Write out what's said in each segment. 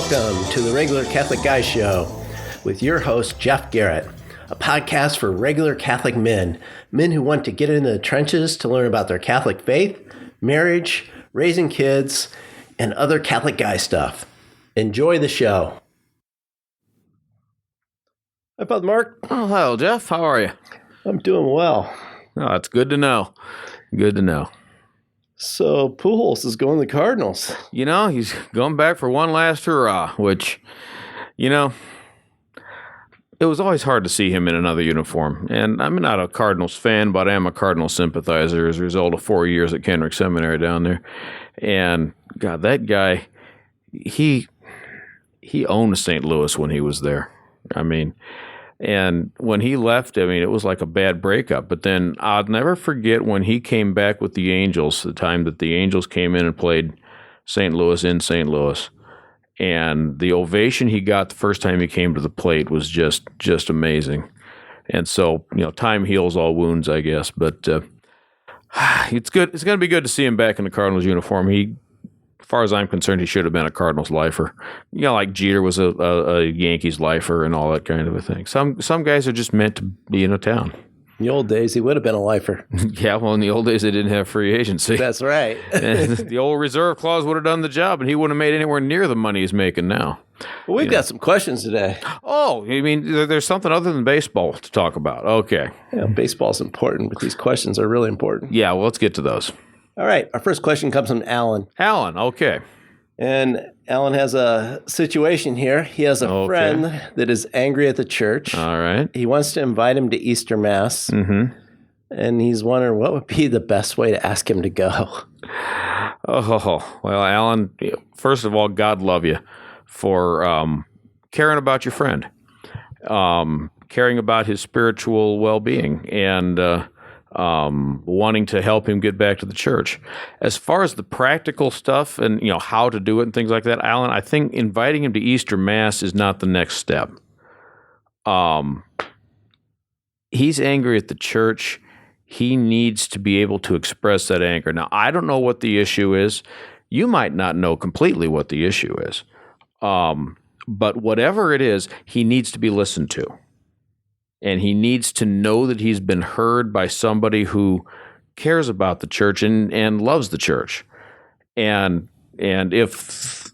Welcome to the Regular Catholic Guy Show with your host, Jeff Garrett, a podcast for regular Catholic men who want to get into the trenches to learn about their Catholic faith, marriage, raising kids, and other Catholic guy stuff. Enjoy the show. Hi, Father Mark. Oh, hello, Jeff. How are you? I'm doing well. Oh, it's good to know. Good to know. So Pujols is going to the Cardinals. You know, he's going back for one last hurrah, which, you know, it was always hard to see him in another uniform. And I'm not a Cardinals fan, but I am a Cardinals sympathizer as a result of 4 years at Kendrick Seminary down there. And, God, that guy, he owned St. Louis when he was there. I mean, and when he left, I mean, it was like a bad breakup. But then I'll never forget when he came back with the Angels, the time that the Angels came in and played St. Louis in St. Louis. And the ovation he got the first time he came to the plate was just amazing. And so, you know, time heals all wounds, I guess. But it's good. It's going to be good to see him back in the Cardinals uniform. As far as I'm concerned, he should have been a Cardinals lifer. You know, like Jeter was a Yankees lifer and all that kind of a thing. Some guys are just meant to be in a town. In the old days, he would have been a lifer. Yeah, well, in the old days, they didn't have free agency. That's right. And the old reserve clause would have done the job, and he wouldn't have made anywhere near the money he's making now. Well, we've got some questions today. Oh, you mean there's something other than baseball to talk about? Okay. Yeah, baseball's important, but these questions are really important. Yeah, well, let's get to those. All right. Our first question comes from Alan. Alan, okay. And Alan has a situation here. He has a friend that is angry at the church. All right. He wants to invite him to Easter Mass. Mm-hmm. And he's wondering what would be the best way to ask him to go. Oh, well, Alan, first of all, God love you for caring about your friend, caring about his spiritual well-being, and wanting to help him get back to the church. As far as the practical stuff and, you know, how to do it and things like that, Alan, I think inviting him to Easter Mass is not the next step. He's angry at the church. He needs to be able to express that anger. Now, I don't know what the issue is. You might not know completely what the issue is. But whatever it is, he needs to be listened to. And he needs to know that he's been heard by somebody who cares about the church and loves the church. And if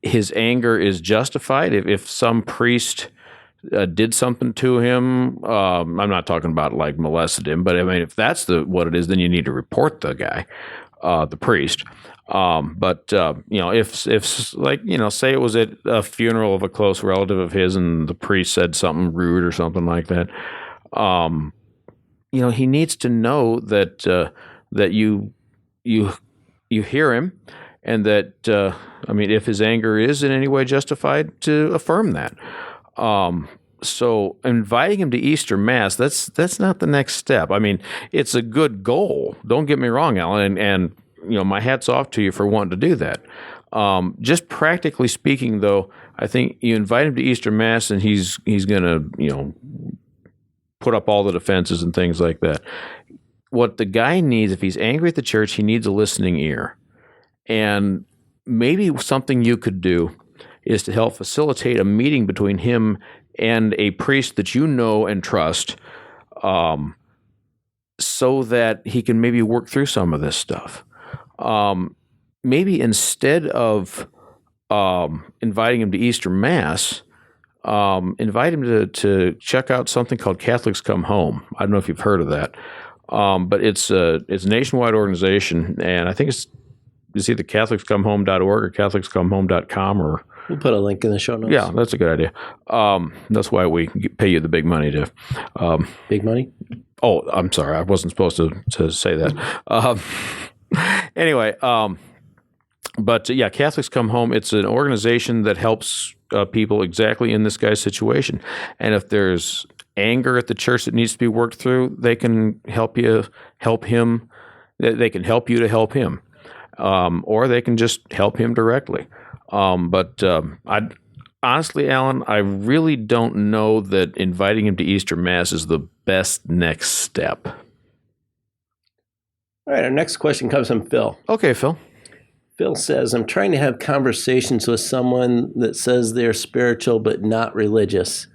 his anger is justified, if some priest did something to him, I'm not talking about like molested him, but I mean, if that's what it is, then you need to report the guy, the priest. But you know, if like, you know, say it was at a funeral of a close relative of his and the priest said something rude or something like that, you know, he needs to know that that you hear him, and that I mean, if his anger is in any way justified, to affirm that. So inviting him to Easter Mass, that's not the next step. I mean, it's a good goal. Don't get me wrong, Alan, and you know, my hat's off to you for wanting to do that. Just practically speaking, though, I think you invite him to Easter Mass, and he's going to, you know, put up all the defenses and things like that. What the guy needs, if he's angry at the church, he needs a listening ear. And maybe something you could do is to help facilitate a meeting between him and a priest that you know and trust, so that he can maybe work through some of this stuff. Maybe instead of inviting him to Easter Mass, invite him to check out something called Catholics Come Home. I don't know if you've heard of that, but it's a nationwide organization, and I think it's either CatholicsComeHome.org or CatholicsComeHome.com, or we'll put a link in the show notes. Yeah, that's a good idea. That's why we pay you the big money to. Big money? Oh, I'm sorry, I wasn't supposed to say that. Anyway, but yeah, Catholics Come Home. It's an organization that helps people exactly in this guy's situation. And if there's anger at the church that needs to be worked through, they can help him. They can help you to help him, or they can just help him directly. But honestly, Alan, I really don't know that inviting him to Easter Mass is the best next step. All right, our next question comes from Phil. Okay, Phil. Phil says, I'm trying to have conversations with someone that says they're spiritual but not religious.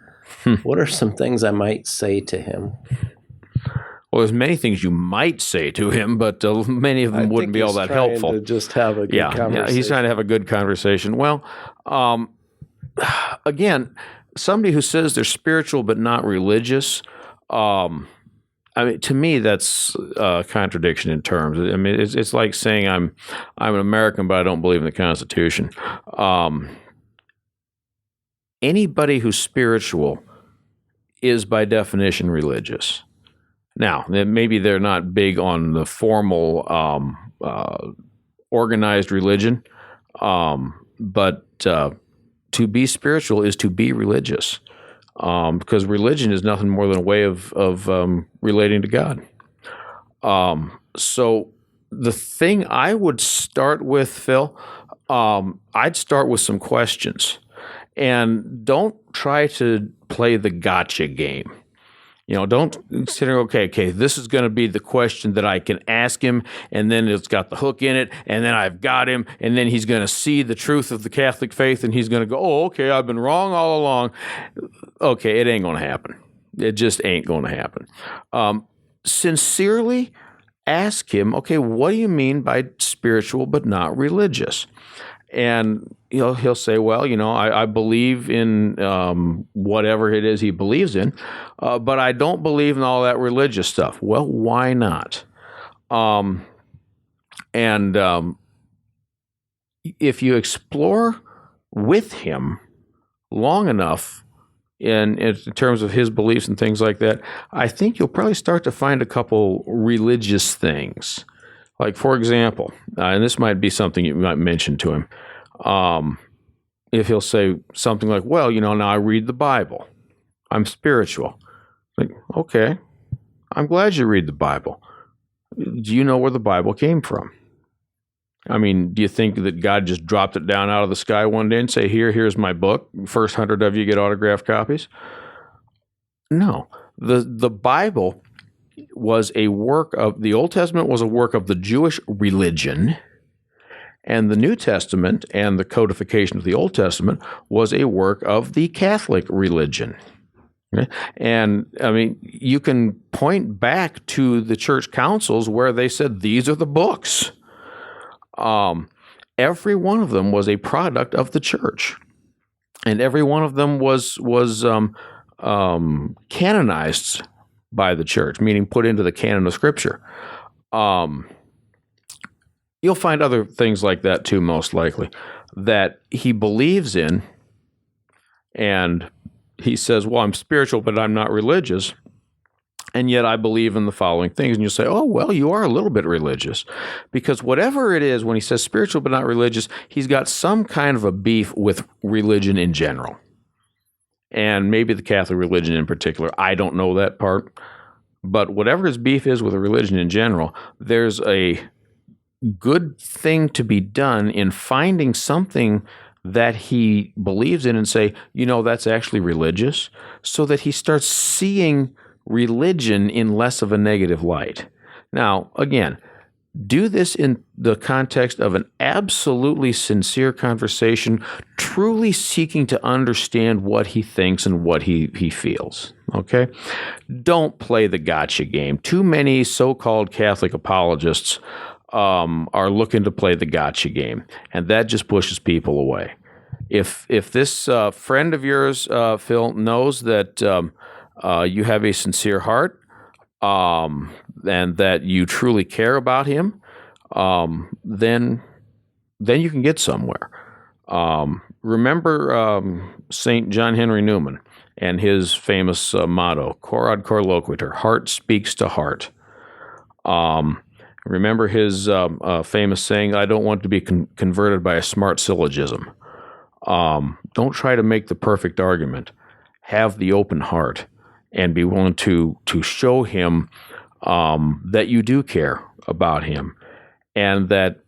What are some things I might say to him? Well, there's many things you might say to him, but many of them wouldn't be all that helpful. To just have a good conversation. Yeah, he's trying to have a good conversation. Well, again, somebody who says they're spiritual but not religious, I mean, to me, that's a contradiction in terms. I mean, it's like saying I'm an American, but I don't believe in the Constitution. Anybody who's spiritual is by definition religious. Now, maybe they're not big on the formal organized religion, but to be spiritual is to be religious. Because religion is nothing more than a way of relating to God. So the thing I would start with, Phil, I'd start with some questions. And don't try to play the gotcha game. Don't consider, okay, this is going to be the question that I can ask him, and then it's got the hook in it, and then I've got him, and then he's going to see the truth of the Catholic faith, and he's going to go, oh, okay, I've been wrong all along. Okay, it ain't going to happen. It just ain't going to happen. Sincerely ask him, okay, what do you mean by spiritual but not religious? And he'll say, well, I believe in whatever it is he believes in, but I don't believe in all that religious stuff. Well, why not? If you explore with him long enough in terms of his beliefs and things like that, I think you'll probably start to find a couple religious things. Like, for example, and this might be something you might mention to him, if he'll say something like, well, now I read the Bible. I'm spiritual. Like, okay, I'm glad you read the Bible. Do you know where the Bible came from? I mean, do you think that God just dropped it down out of the sky one day and say, here's my book. First 100 of you get autographed copies? No. The Bible was a work of, the Old Testament was a work of the Jewish religion, and the New Testament and the codification of the Old Testament was a work of the Catholic religion. Okay? And, I mean, you can point back to the church councils where they said, these are the books. Every one of them was a product of the church, and every one of them was canonized by the church, meaning put into the canon of Scripture. You'll find other things like that too, most likely, that he believes in, and he says, well, I'm spiritual, but I'm not religious, and yet I believe in the following things. And you say, oh, well, you are a little bit religious, because whatever it is, when he says spiritual but not religious, he's got some kind of a beef with religion in general, and maybe the Catholic religion in particular. I don't know that part, but whatever his beef is with a religion in general, there's a good thing to be done in finding something that he believes in and say, that's actually religious, so that he starts seeing religion in less of a negative light. Now, again, do this in the context of an absolutely sincere conversation, truly seeking to understand what he thinks and what he feels, okay? Don't play the gotcha game. Too many so-called Catholic apologists are looking to play the gotcha game, and that just pushes people away. If this friend of yours, Phil, knows that you have a sincere heart, and that you truly care about him, then you can get somewhere. Remember St. John Henry Newman and his famous motto, cor ad cor loquitur, heart speaks to heart. Remember his famous saying, I don't want to be converted by a smart syllogism. Don't try to make the perfect argument. Have the open heart and be willing to show him that you do care about him and that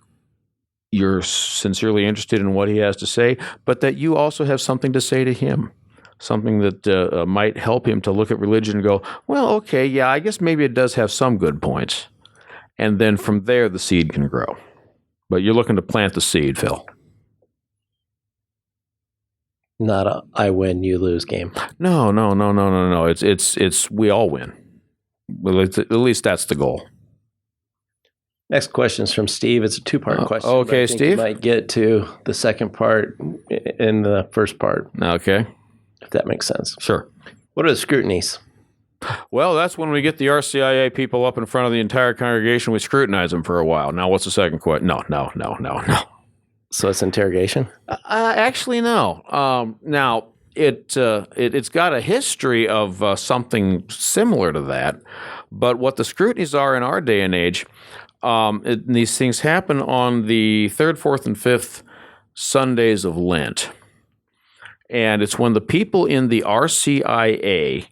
you're sincerely interested in what he has to say, but that you also have something to say to him, something that might help him to look at religion and go, well, okay, yeah, I guess maybe it does have some good points. And then from there, the seed can grow. But you're looking to plant the seed, Phil. Not a I win, you lose game. No. It's we all win. Well, at least that's the goal. Next question is from Steve. It's a two-part question. Okay, I think Steve. You might get to the second part in the first part. Okay. If that makes sense. Sure. What are the scrutinies? Well, that's when we get the RCIA people up in front of the entire congregation. We scrutinize them for a while. Now, what's the second question? No. So it's interrogation? Actually, no. Now, it's got a history of something similar to that. But what the scrutinies are in our day and age, these things happen on the third, fourth, and fifth Sundays of Lent. And it's when the people in the RCIA,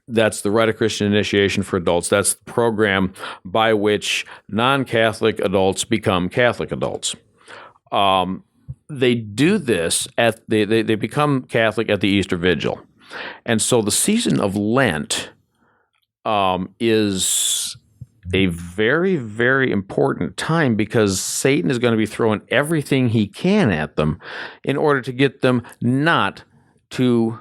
that's the Rite of Christian Initiation for Adults, that's the program by which non-Catholic adults become Catholic adults. They do this they become Catholic at the Easter Vigil. And so the season of Lent is a very, very important time because Satan is going to be throwing everything he can at them in order to get them not to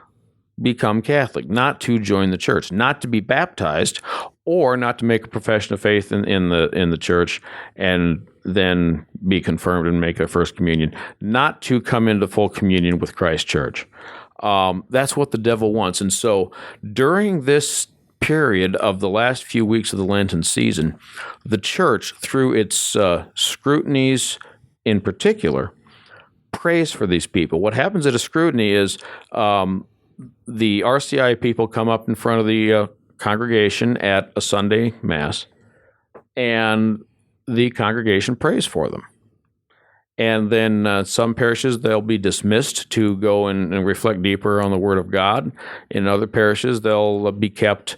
become Catholic, not to join the church, not to be baptized, or not to make a profession of faith in the church and then be confirmed and make a first communion, not to come into full communion with Christ's church. That's what the devil wants. And so during this period of the last few weeks of the Lenten season, the church, through its scrutinies in particular, prays for these people. What happens at a scrutiny is the RCI people come up in front of the congregation at a Sunday Mass, and the congregation prays for them. And then some parishes, they'll be dismissed to go and reflect deeper on the Word of God. In other parishes, they'll be kept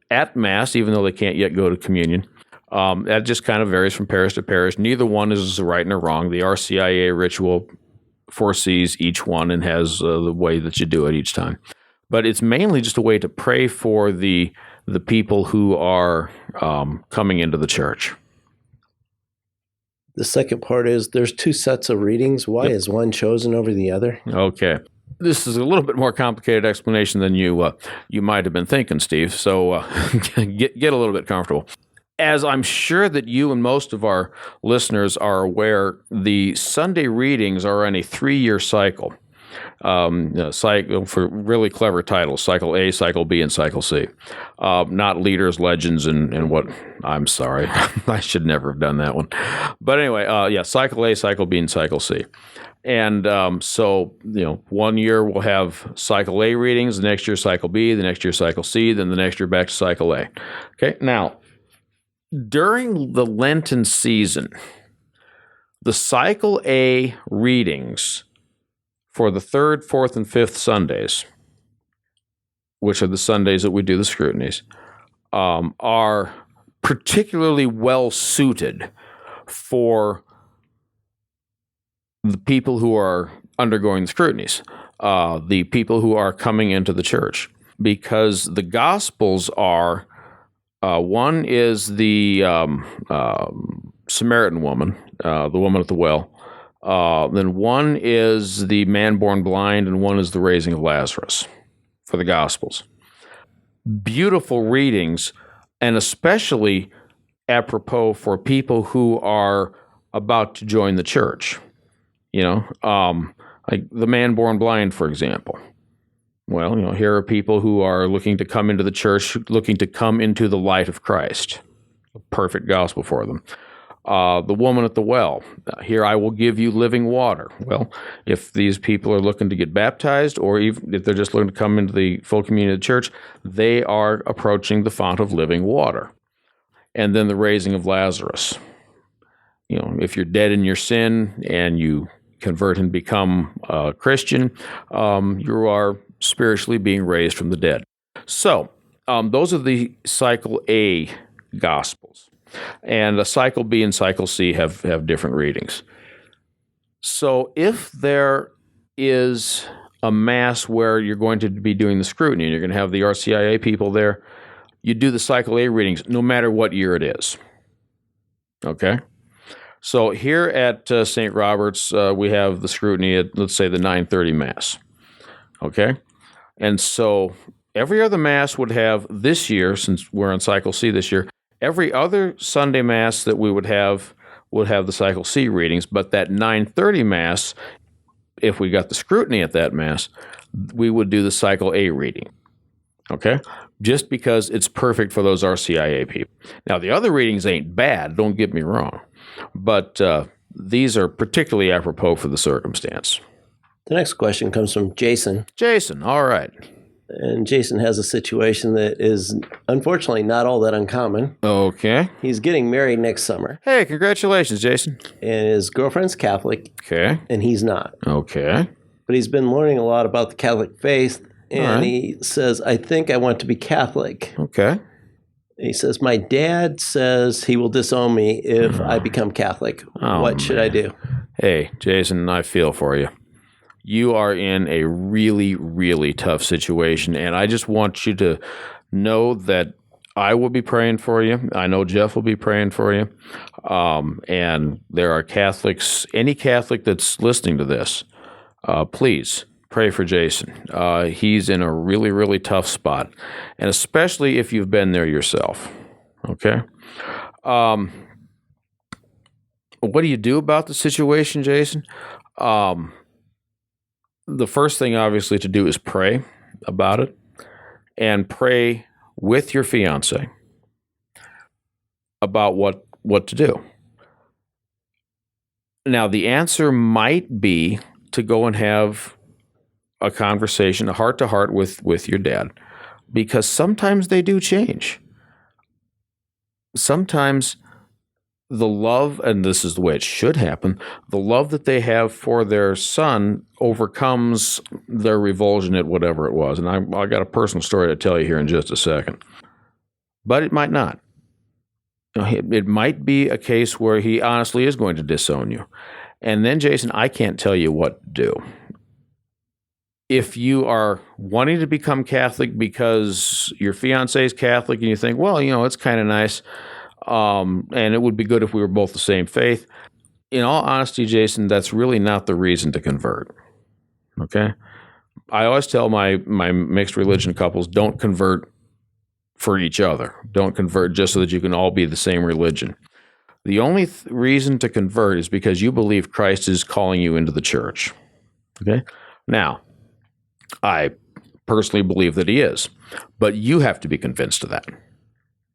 at Mass, even though they can't yet go to communion. That just kind of varies from parish to parish. Neither one is right nor wrong. The RCIA ritual foresees each one and has the way that you do it each time. But it's mainly just a way to pray for the people who are coming into the church. The second part is there's two sets of readings. Why is one chosen over the other? Okay. This is a little bit more complicated explanation than you might have been thinking, Steve. So get a little bit comfortable. As I'm sure that you and most of our listeners are aware, the Sunday readings are on a 3-year cycle. Cycle for really clever titles: Cycle A, Cycle B, and Cycle C. Not leaders, legends, and what. I'm sorry, I should never have done that one. But anyway, Cycle A, Cycle B, and Cycle C. And so 1 year we'll have Cycle A readings, the next year Cycle B, the next year Cycle C, then the next year back to Cycle A. Okay, now during the Lenten season, the Cycle A readings for the third, fourth, and fifth Sundays, which are the Sundays that we do the scrutinies, are particularly well suited for the people who are undergoing the scrutinies, the people who are coming into the church, because the Gospels are, one is the Samaritan woman, the woman at the well. Then one is the man born blind, and one is the raising of Lazarus for the Gospels. Beautiful readings, and especially apropos for people who are about to join the church. Like the man born blind, for example. Well, here are people who are looking to come into the church, looking to come into the light of Christ. A perfect gospel for them. The woman at the well, here I will give you living water. Well, if these people are looking to get baptized, or even if they're just looking to come into the full communion of the church, they are approaching the fount of living water. And then the raising of Lazarus. If you're dead in your sin and you convert and become a Christian, you are spiritually being raised from the dead. So those are the Cycle A Gospels. And Cycle B and Cycle C have different readings. So if there is a Mass where you're going to be doing the scrutiny, and you're going to have the RCIA people there, you do the Cycle A readings no matter what year it is. Okay. So here at St. Robert's, we have the scrutiny at, let's say, the 9:30 Mass. Okay. And so every other Mass would have this year, since we're on Cycle C this year, every other Sunday Mass that we would have the Cycle C readings, but that 9:30 Mass, if we got the scrutiny at that Mass, we would do the Cycle A reading. Okay? Just because it's perfect for those RCIA people. Now, the other readings ain't bad, don't get me wrong, but these are particularly apropos for the circumstance. The next question comes from Jason. Jason, all right. And Jason has a situation that is unfortunately not all that uncommon. Okay. He's getting married next summer. Hey, congratulations, Jason. And his girlfriend's Catholic. Okay. And he's not. Okay. But he's been learning a lot about the Catholic faith. And right. He says, I think I want to be Catholic. Okay. He says, my dad says he will disown me if I become Catholic. What should I do? Hey, Jason, I feel for you. You are in a really, really tough situation, and I just want you to know that I will be praying for you. I know Jeff will be praying for you. And there are Catholics, any Catholic that's listening to this, please pray for Jason. He's in a really, really tough spot, and especially if you've been there yourself. Okay? What do you do about the situation, Jason? The first thing, obviously, to do is pray about it, and pray with your fiance about what to do. Now, the answer might be to go and have a conversation, a heart-to-heart with your dad, because sometimes they do change. Sometimes the love, and this is the way it should happen, the love that they have for their son overcomes their revulsion at whatever it was. And I got a personal story to tell you here in just a second. But it might not. It might be a case where he honestly is going to disown you. And then, Jason, I can't tell you what to do. If you are wanting to become Catholic because your fiancé is Catholic and you think, well, it's kind of nice, and it would be good if we were both the same faith. In all honesty, Jason, that's really not the reason to convert. Okay? I always tell my mixed religion couples, don't convert for each other. Don't convert just so that you can all be the same religion. The only reason to convert is because you believe Christ is calling you into the church. Okay? Now, I personally believe that he is, but you have to be convinced of that.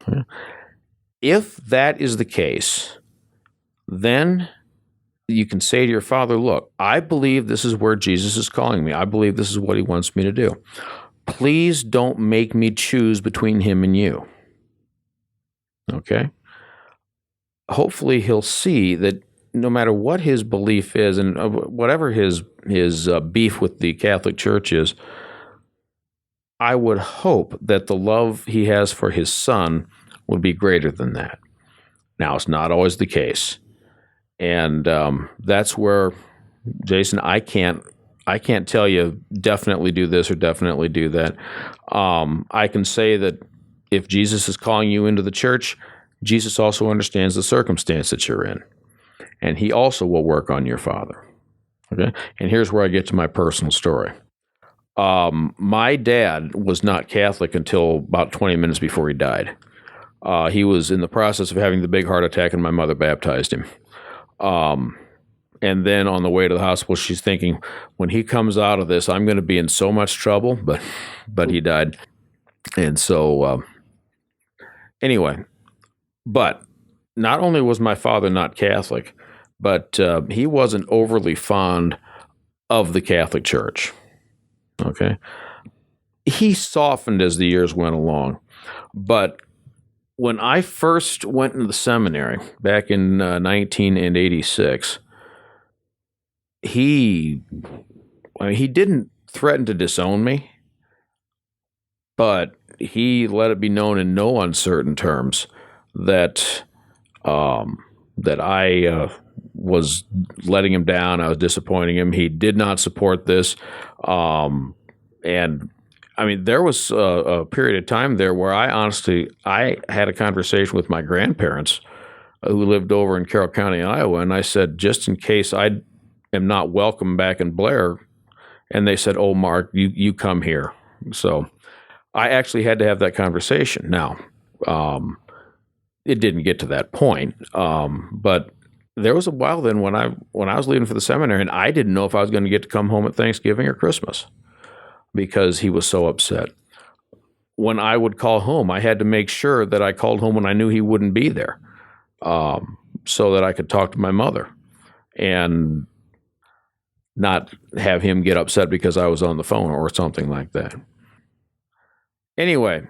Okay? If that is the case, then you can say to your father, look, I believe this is where Jesus is calling me. I believe this is what he wants me to do. Please don't make me choose between him and you. Okay? Hopefully he'll see that no matter what his belief is and whatever his beef with the Catholic Church is, I would hope that the love he has for his son would be greater than that. Now, it's not always the case. And that's where, Jason, I can't tell you definitely do this or definitely do that. I can say that if Jesus is calling you into the church, Jesus also understands the circumstance that you're in. And he also will work on your father. Okay? And here's where I get to my personal story. My dad was not Catholic until about 20 minutes before he died. He was in the process of having the big heart attack, and my mother baptized him. And then on the way to the hospital, she's thinking, when he comes out of this, I'm going to be in so much trouble, but he died. And so, anyway, but not only was my father not Catholic, but he wasn't overly fond of the Catholic Church. Okay? He softened as the years went along. But when I first went into the seminary back in 1986, he didn't threaten to disown me, but he let it be known in no uncertain terms that I was letting him down. I was disappointing him. He did not support this. And I mean, there was a period of time there where I had a conversation with my grandparents who lived over in Carroll County, Iowa, and I said, just in case I am not welcome back in Blair, and they said, "Oh, Mark, you come here." So I actually had to have that conversation. Now, it didn't get to that point, but there was a while then when I was leaving for the seminary, and I didn't know if I was going to get to come home at Thanksgiving or Christmas because he was so upset. When I would call home, I had to make sure that I called home when I knew he wouldn't be there, so that I could talk to my mother and not have him get upset because I was on the phone or something like that. Anyway,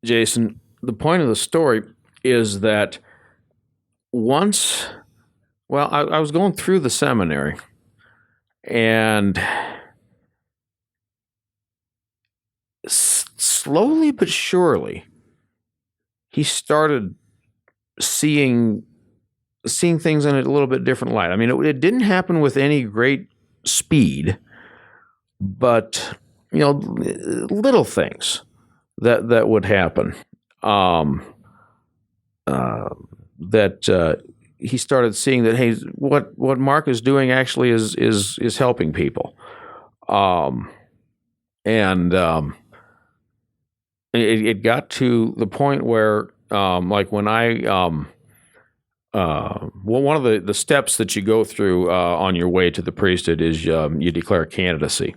Jason, the point of the story is that once, I was going through the seminary, and slowly but surely, he started seeing things in a little bit different light. I mean, it didn't happen with any great speed, but little things that would happen. That he started seeing that, hey, what Mark is doing actually is helping people, and it got to the point where, like when one of the steps that you go through on your way to the priesthood is you declare candidacy.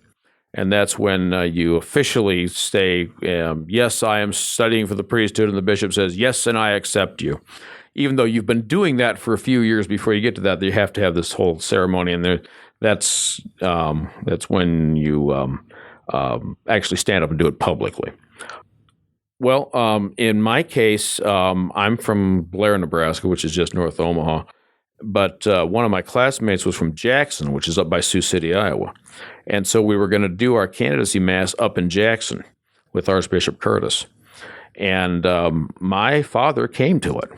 And that's when you officially say, yes, I am studying for the priesthood, and the bishop says, yes, and I accept you. Even though you've been doing that for a few years before you get to that, you have to have this whole ceremony, and that's when you actually stand up and do it publicly. Well, in my case, I'm from Blair, Nebraska, which is just north of Omaha. But one of my classmates was from Jackson, which is up by Sioux City, Iowa. And so we were going to do our candidacy mass up in Jackson with Archbishop Curtis. And my father came to it.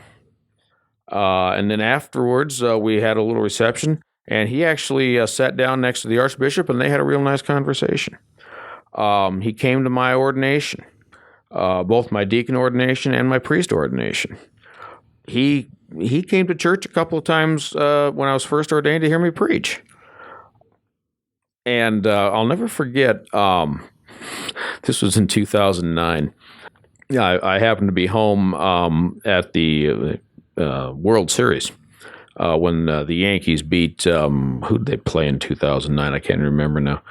And then afterwards, we had a little reception, and he actually sat down next to the Archbishop, and they had a real nice conversation. He came to my ordination, both my deacon ordination and my priest ordination. He came to church a couple of times when I was first ordained to hear me preach. And I'll never forget, this was in 2009. I happened to be home at the World Series when the Yankees beat, who did they play in 2009? I can't remember now.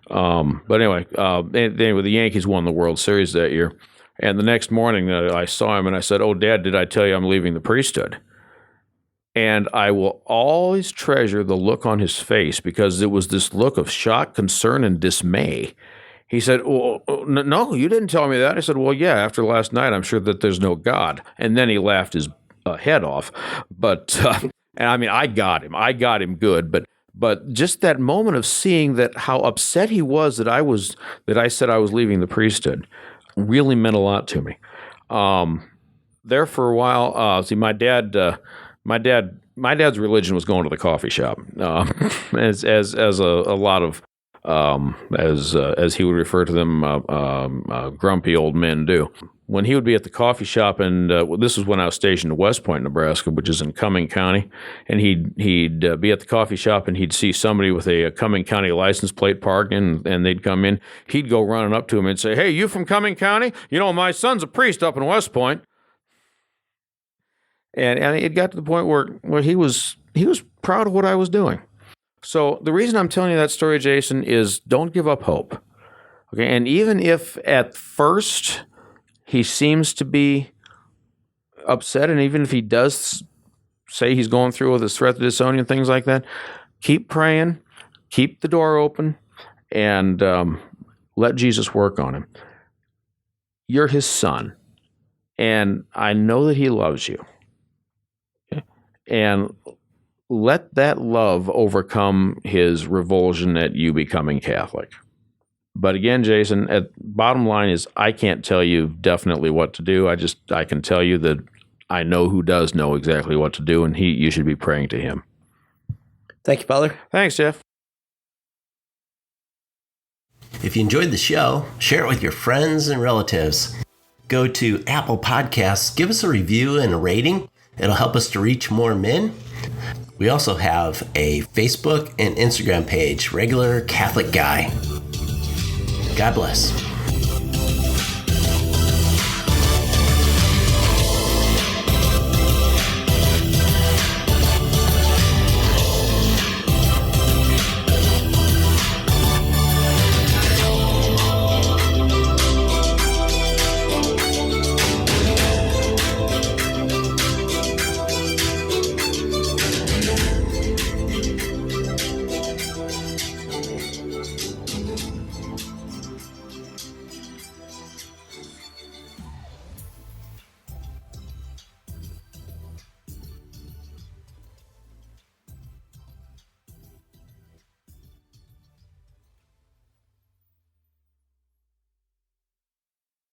But anyway, the Yankees won the World Series that year. And the next morning I saw him and I said, "Oh, Dad, did I tell you I'm leaving the priesthood?" And I will always treasure the look on his face, because it was this look of shock, concern, and dismay. He said, "Oh, no, you didn't tell me that." I said, "Well, yeah, after last night, I'm sure that there's no God." And then he laughed his head off. But, and I mean, I got him good. But just that moment of seeing that, how upset he was that I said I was leaving the priesthood, really meant a lot to me. There for a while, my dad's religion was going to the coffee shop, as a lot of, as he would refer to them, grumpy old men do. When he would be at the coffee shop, and this was when I was stationed in West Point, Nebraska, which is in Cumming County, and he'd be at the coffee shop, and he'd see somebody with a Cumming County license plate parked, and they'd come in. He'd go running up to him and say, "Hey, you from Cumming County? You know, my son's a priest up in West Point." And it got to the point where he was proud of what I was doing. So the reason I'm telling you that story, Jason, is don't give up hope. Okay, and even if at first he seems to be upset, and even if he does say he's going through with his threat to disown you and things like that, keep praying, keep the door open, and let Jesus work on him. You're his son, and I know that he loves you. Okay? And let that love overcome his revulsion at you becoming Catholic. But again, Jason, bottom line is I can't tell you definitely what to do. I can tell you that I know who does know exactly what to do, and you should be praying to him. Thank you, Father. Thanks, Jeff. If you enjoyed the show, share it with your friends and relatives. Go to Apple Podcasts, give us a review and a rating, It'll help us to reach more men. We also have a Facebook and Instagram page, Regular Catholic Guy. God bless.